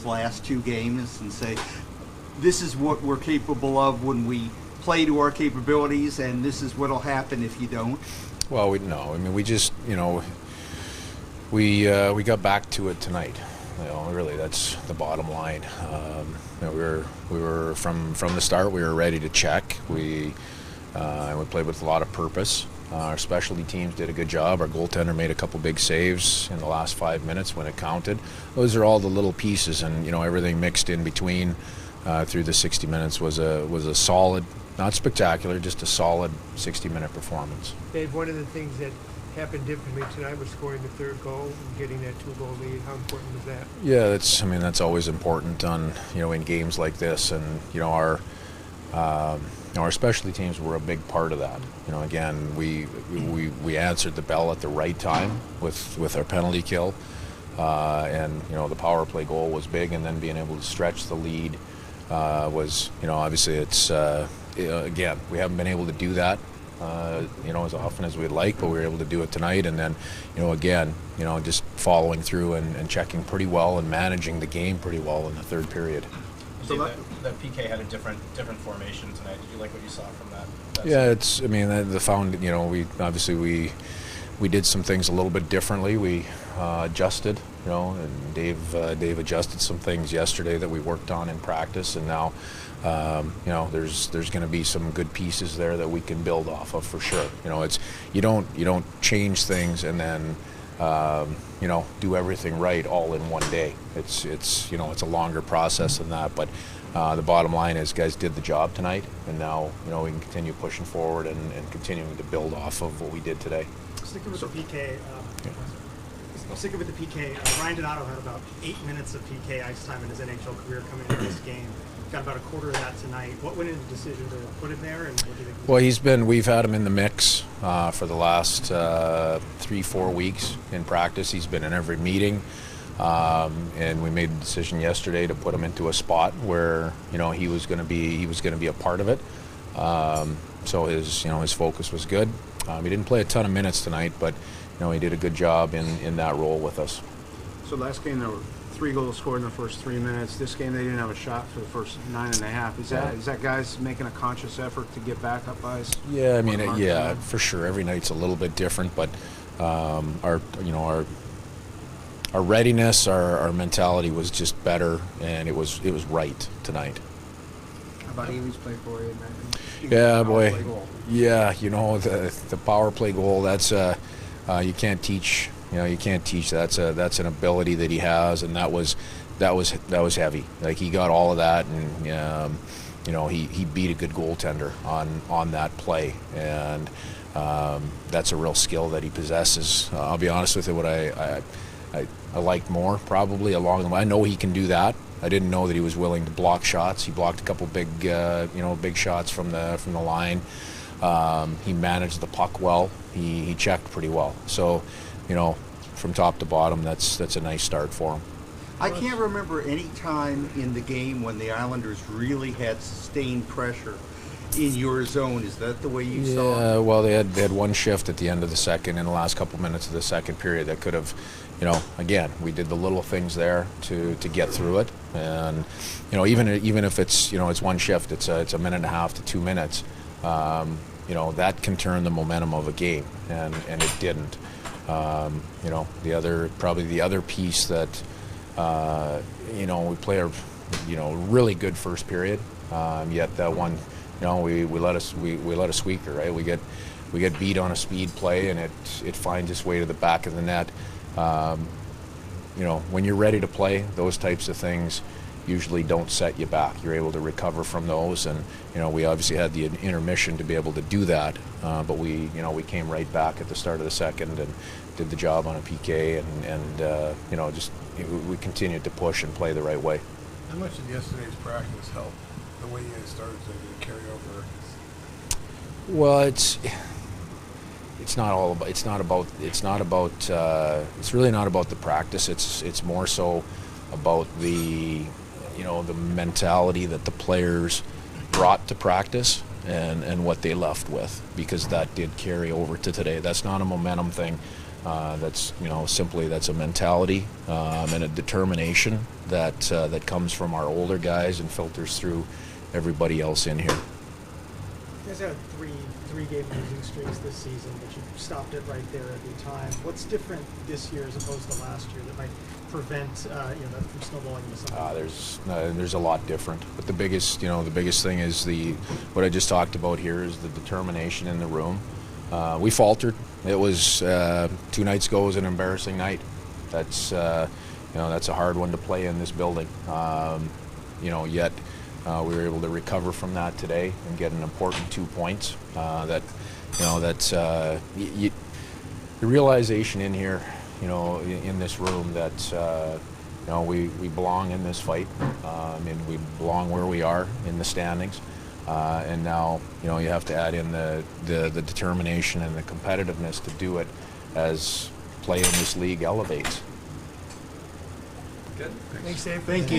those last two games and say, this is what we're capable of when we play to our capabilities, and this is what'll happen if you don't? Well, I mean, we just, we got back to it tonight. Really, that's the bottom line. We were from the start. We were ready to check. We played with a lot of purpose. Our specialty teams did a good job. Our goaltender made a couple big saves in the last 5 minutes when it counted. Those are all the little pieces, and everything mixed in between through the 60 minutes was a solid, not spectacular, just a solid 60-minute performance. Dave, one of the things that happened differently tonight was scoring the third goal and getting that 2-goal lead. How important was that? Yeah, that's always important in games like this, and our specialty teams were a big part of that. Again, we answered the bell at the right time with our penalty kill, and the power play goal was big, and then being able to stretch the lead was obviously it's again, we haven't been able to do that as often as we'd like, but we were able to do it tonight, and then again just following through and checking pretty well and managing the game pretty well in the third period. So that PK had a different formation tonight. Did you like what you saw from that? Yeah, it's. I mean, we obviously we did some things a little bit differently. We adjusted, and Dave adjusted some things yesterday that we worked on in practice, and now there's going to be some good pieces there that we can build off of for sure. It's you don't change things and then do everything right all in one day. It's a longer process than that, but the bottom line is guys did the job tonight, and now we can continue pushing forward and continuing to build off of what we did today. Sticking with the PK, Ryan Donato had about 8 minutes of PK ice time in his NHL career coming into this game. Got about a quarter of that tonight. What went into the decision to put him there, and what do you think? Well, we've had him in the mix for the last 3-4 weeks in practice. He's been in every meeting, and we made the decision yesterday to put him into a spot where he was going to be a part of it. So his focus was good. He didn't play a ton of minutes tonight, but he did a good job in that role with us. So last game there were 3 goals scored in the first 3 minutes. This game they didn't have a shot for the first 9.5. Is that guys making a conscious effort to get back up ice? Yeah, I mean, for sure. Every night's a little bit different, but our readiness, our mentality was just better, and it was right tonight. How about Amy's play for you? Yeah, boy. Yeah, the power play goal. That's you can't teach. You can't teach that. That's an ability that he has, and that was heavy. Like, he got all of that, and he beat a good goaltender on that play, and that's a real skill that he possesses. I'll be honest with you, what I liked more probably along the way. I know he can do that. I didn't know that he was willing to block shots. He blocked a couple big shots from the line. He managed the puck well. He checked pretty well. So, from top to bottom, that's a nice start for him. I can't remember any time in the game when the Islanders really had sustained pressure in your zone. Is that the way you saw it? Yeah, well, they had one shift at the end of the second, in the last couple minutes of the second period, that could have, again, we did the little things there to get through it, and even if it's it's one shift, it's a minute and a half to 2 minutes, that can turn the momentum of a game, and it didn't. The other piece that we play a really good first period, yet that one, we let a squeaker, right? We get beat on a speed play, and it finds its way to the back of the net. When you're ready to play, those types of things usually don't set you back. You're able to recover from those, and we obviously had the intermission to be able to do that, but we came right back at the start of the second and did the job on a PK, and we continued to push and play the right way. How much did yesterday's practice help the way you guys started to carry over? Well, it's really not about the practice. It's more so about the mentality that the players brought to practice and what they left with, because that did carry over to today. That's not a momentum thing. That's simply that's a mentality and a determination that that comes from our older guys and filters through everybody else in here. You guys had three game losing streaks this season, but you stopped it right there every time. What's different this year as opposed to last year that might prevent that from snowballing into something? There's a lot different, but the biggest thing is what I just talked about here is the determination in the room. We faltered. It was 2 nights ago was an embarrassing night. That's that's a hard one to play in this building. Yet we were able to recover from that today and get an important 2 points. The realization in here, in this room that we belong in this fight, and we belong where we are in the standings. And now you have to add in the determination and the competitiveness to do it as play in this league elevates. Good. Thanks, Dave. Thank you.